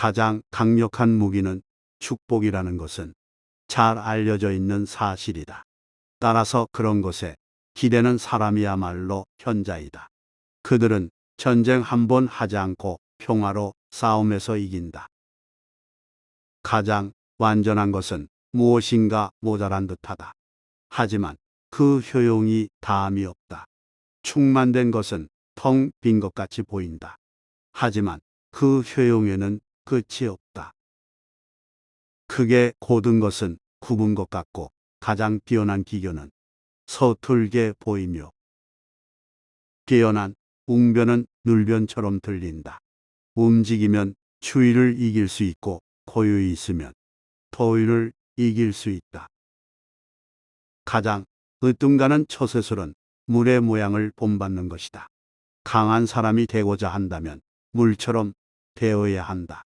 가장 강력한 무기는 축복이라는 것은 잘 알려져 있는 사실이다. 따라서 그런 것에 기대는 사람이야말로 현자이다. 그들은 전쟁 한 번 하지 않고 평화로 싸움에서 이긴다. 가장 완전한 것은 무엇인가 모자란 듯하다. 하지만 그 효용이 다함이 없다. 충만된 것은 텅 빈 것 같이 보인다. 하지만 그 효용에는 끝이 없다. 크게 고든 것은 굽은 것 같고 가장 뛰어난 기교는 서툴게 보이며 뛰어난 웅변은 눌변처럼 들린다. 움직이면 추위를 이길 수 있고 고요히 있으면 더위를 이길 수 있다. 가장 으뜸가는 처세술은 물의 모양을 본받는 것이다. 강한 사람이 되고자 한다면 물처럼 되어야 한다.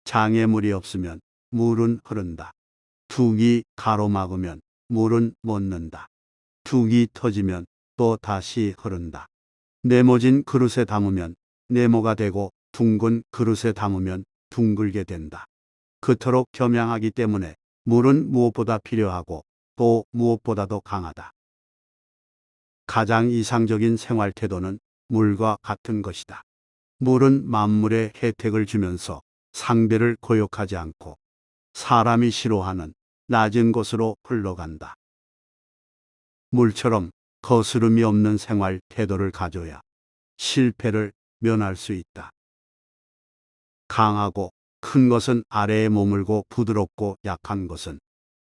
장애물이 없으면 물은 흐른다. 둑이 가로막으면 물은 멎는다. 둑이 터지면 또 다시 흐른다. 네모진 그릇에 담으면 네모가 되고 둥근 그릇에 담으면 둥글게 된다. 그토록 겸양하기 때문에 물은 무엇보다 필요하고 또 무엇보다도 강하다. 가장 이상적인 생활 태도는 물과 같은 것이다. 물은 만물에 혜택을 주면서 상대를 고욕하지 않고 사람이 싫어하는 낮은 곳으로 흘러간다. 물처럼 거스름이 없는 생활 태도를 가져야 실패를 면할 수 있다. 강하고 큰 것은 아래에 머물고 부드럽고 약한 것은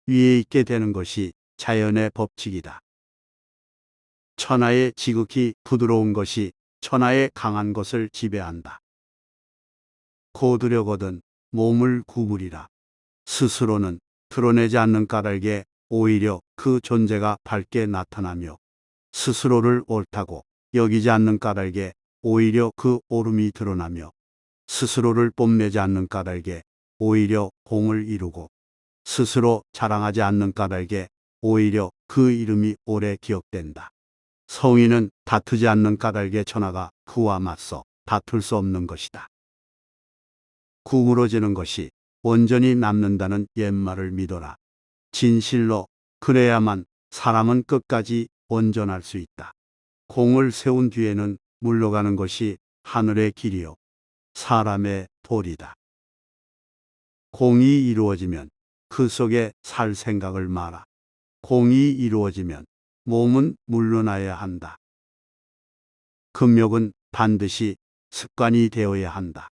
위에 있게 되는 것이 자연의 법칙이다. 천하의 지극히 부드러운 것이 천하의 강한 것을 지배한다. 고드려거든 몸을 구부리라. 스스로는 드러내지 않는 까닭에 오히려 그 존재가 밝게 나타나며 스스로를 옳다고 여기지 않는 까닭에 오히려 그 옳음이 드러나며 스스로를 뽐내지 않는 까닭에 오히려 공을 이루고 스스로 자랑하지 않는 까닭에 오히려 그 이름이 오래 기억된다. 성인은 다투지 않는 까닭에 천하가 그와 맞서 다툴 수 없는 것이다. 구부러지는 것이 온전히 남는다는 옛말을 믿어라. 진실로 그래야만 사람은 끝까지 온전할 수 있다. 공을 세운 뒤에는 물러가는 것이 하늘의 길이요 사람의 도리다. 공이 이루어지면 그 속에 살 생각을 마라. 공이 이루어지면 몸은 물러나야 한다. 금욕은 반드시 습관이 되어야 한다.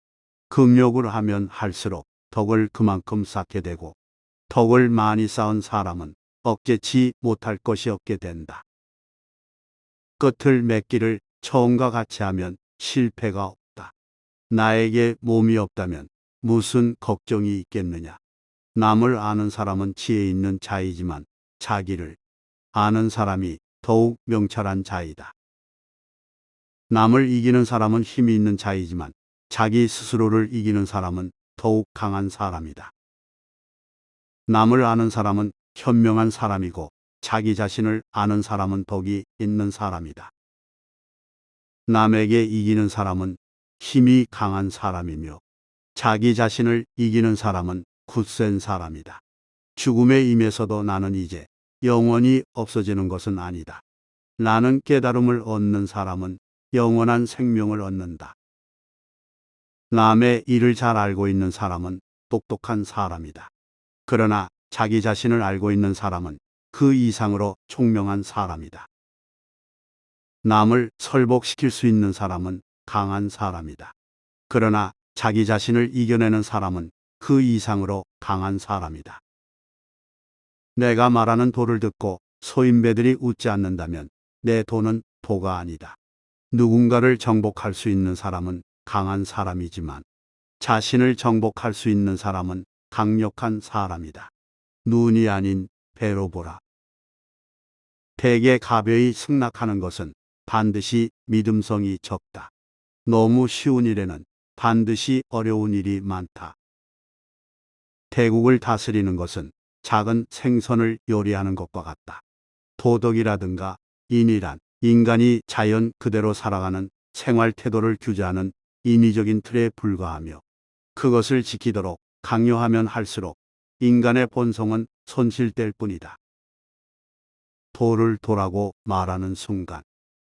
금욕을 하면 할수록 덕을 그만큼 쌓게 되고 덕을 많이 쌓은 사람은 억제치 못할 것이 없게 된다. 끝을 맺기를 처음과 같이 하면 실패가 없다. 나에게 몸이 없다면 무슨 걱정이 있겠느냐. 남을 아는 사람은 지혜 있는 자이지만 자기를 아는 사람이 더욱 명철한 자이다. 남을 이기는 사람은 힘이 있는 자이지만 자기 스스로를 이기는 사람은 더욱 강한 사람이다. 남을 아는 사람은 현명한 사람이고 자기 자신을 아는 사람은 덕이 있는 사람이다. 남에게 이기는 사람은 힘이 강한 사람이며 자기 자신을 이기는 사람은 굳센 사람이다. 죽음의 임에서도 나는 이제 영원히 없어지는 것은 아니다. 나는 깨달음을 얻는 사람은 영원한 생명을 얻는다. 남의 일을 잘 알고 있는 사람은 똑똑한 사람이다. 그러나 자기 자신을 알고 있는 사람은 그 이상으로 총명한 사람이다. 남을 설복시킬 수 있는 사람은 강한 사람이다. 그러나 자기 자신을 이겨내는 사람은 그 이상으로 강한 사람이다. 내가 말하는 도를 듣고 소인배들이 웃지 않는다면 내 도는 도가 아니다. 누군가를 정복할 수 있는 사람은 강한 사람이지만 자신을 정복할 수 있는 사람은 강력한 사람이다. 눈이 아닌 배로 보라. 대개 가벼이 승낙하는 것은 반드시 믿음성이 적다. 너무 쉬운 일에는 반드시 어려운 일이 많다. 대국을 다스리는 것은 작은 생선을 요리하는 것과 같다. 도덕이라든가 인이란 인간이 자연 그대로 살아가는 생활 태도를 규제하는 인위적인 틀에 불과하며 그것을 지키도록 강요하면 할수록 인간의 본성은 손실될 뿐이다. 도를 도라고 말하는 순간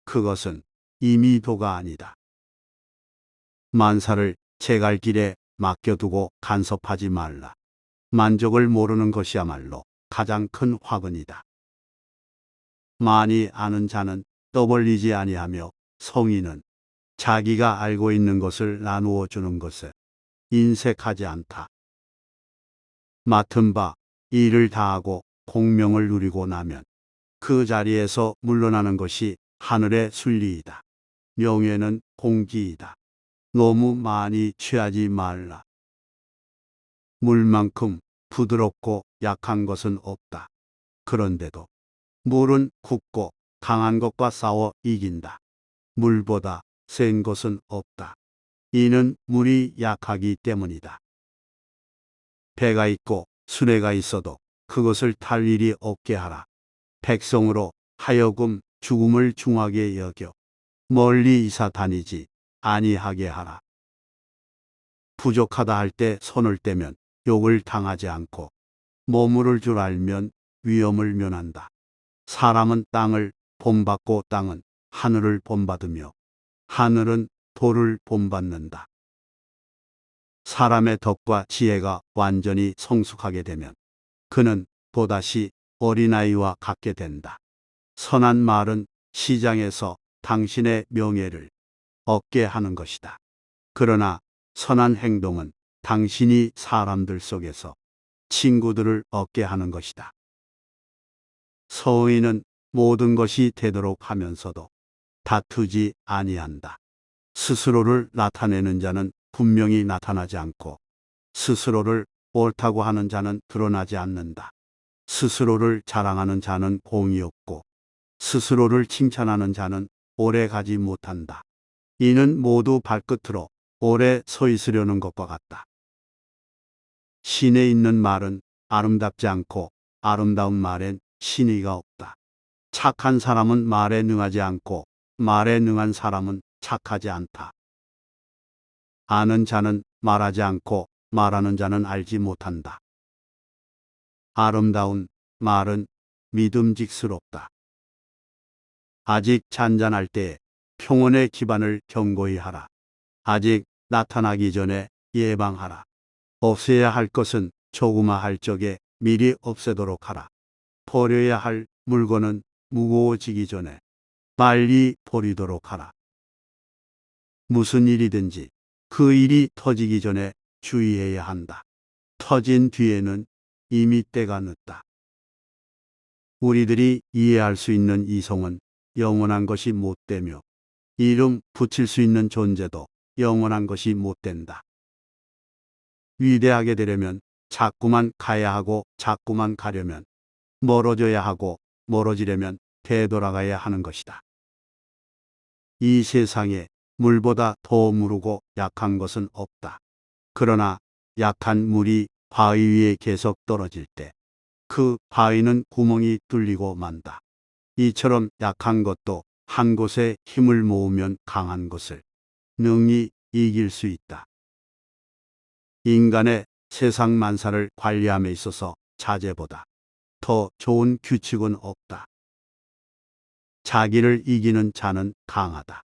그것은 이미 도가 아니다. 만사를 제갈길에 맡겨두고 간섭하지 말라. 만족을 모르는 것이야말로 가장 큰 화근이다. 많이 아는 자는 떠벌리지 아니하며 성인은 자기가 알고 있는 것을 나누어 주는 것에 인색하지 않다. 맡은 바 일을 다하고 공명을 누리고 나면 그 자리에서 물러나는 것이 하늘의 순리이다. 명예는 공기이다. 너무 많이 취하지 말라. 물만큼 부드럽고 약한 것은 없다. 그런데도 물은 굳고 강한 것과 싸워 이긴다. 물보다 센 것은 없다. 이는 물이 약하기 때문이다. 배가 있고 수레가 있어도 그것을 탈 일이 없게 하라. 백성으로 하여금 죽음을 중하게 여겨 멀리 이사 다니지 아니하게 하라. 부족하다 할 때 손을 떼면 욕을 당하지 않고 머무를 줄 알면 위험을 면한다. 사람은 땅을 본받고 땅은 하늘을 본받으며 하늘은 도를 본받는다. 사람의 덕과 지혜가 완전히 성숙하게 되면 그는 또다시 어린아이와 같게 된다. 선한 말은 시장에서 당신의 명예를 얻게 하는 것이다. 그러나 선한 행동은 당신이 사람들 속에서 친구들을 얻게 하는 것이다. 서의는 모든 것이 되도록 하면서도 다투지 아니한다. 스스로를 나타내는 자는 분명히 나타나지 않고 스스로를 옳다고 하는 자는 드러나지 않는다. 스스로를 자랑하는 자는 공이 없고 스스로를 칭찬하는 자는 오래 가지 못한다. 이는 모두 발끝으로 오래 서 있으려는 것과 같다. 신에 있는 말은 아름답지 않고 아름다운 말엔 신의가 없다. 착한 사람은 말에 능하지 않고 말에 능한 사람은 착하지 않다. 아는 자는 말하지 않고 말하는 자는 알지 못한다. 아름다운 말은 믿음직스럽다. 아직 잔잔할 때에 평온의 기반을 견고히 하라. 아직 나타나기 전에 예방하라. 없애야 할 것은 조그마할 적에 미리 없애도록 하라. 버려야 할 물건은 무거워지기 전에 빨리 버리도록 하라. 무슨 일이든지 그 일이 터지기 전에 주의해야 한다. 터진 뒤에는 이미 때가 늦다. 우리들이 이해할 수 있는 이성은 영원한 것이 못 되며 이름 붙일 수 있는 존재도 영원한 것이 못 된다. 위대하게 되려면 자꾸만 가야 하고 자꾸만 가려면 멀어져야 하고 멀어지려면 되돌아가야 하는 것이다. 이 세상에 물보다 더 무르고 약한 것은 없다. 그러나 약한 물이 바위 위에 계속 떨어질 때 그 바위는 구멍이 뚫리고 만다. 이처럼 약한 것도 한 곳에 힘을 모으면 강한 것을 능히 이길 수 있다. 인간의 세상 만사를 관리함에 있어서 자제보다 더 좋은 규칙은 없다. 자기를 이기는 자는 강하다.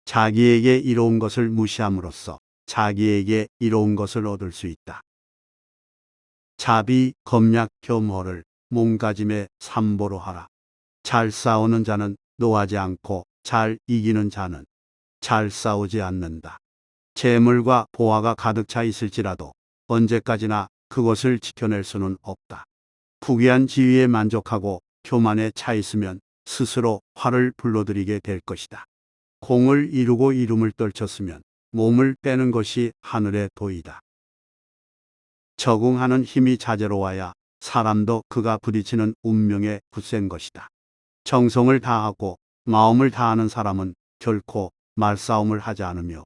자기에게 이로운 것을 무시함으로써 자기에게 이로운 것을 얻을 수 있다. 자비, 검약, 겸허를 몸가짐의 삼보로 하라. 잘 싸우는 자는 노하지 않고 잘 이기는 자는 잘 싸우지 않는다. 재물과 보화가 가득 차 있을지라도 언제까지나 그것을 지켜낼 수는 없다. 부귀한 지위에 만족하고 교만에 차 있으면 스스로 화를 불러들이게 될 것이다. 공을 이루고 이름을 떨쳤으면 몸을 빼는 것이 하늘의 도이다. 적응하는 힘이 자제로와야 사람도 그가 부딪히는 운명에 굳센 것이다. 정성을 다하고 마음을 다하는 사람은 결코 말싸움을 하지 않으며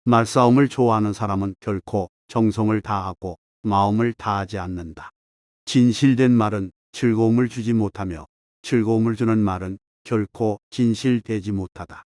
말싸움을 좋아하는 사람은 결코 정성을 다하고 마음을 다하지 않는다. 진실된 말은 즐거움을 주지 못하며 즐거움을 주는 말은 결코 진실되지 못하다.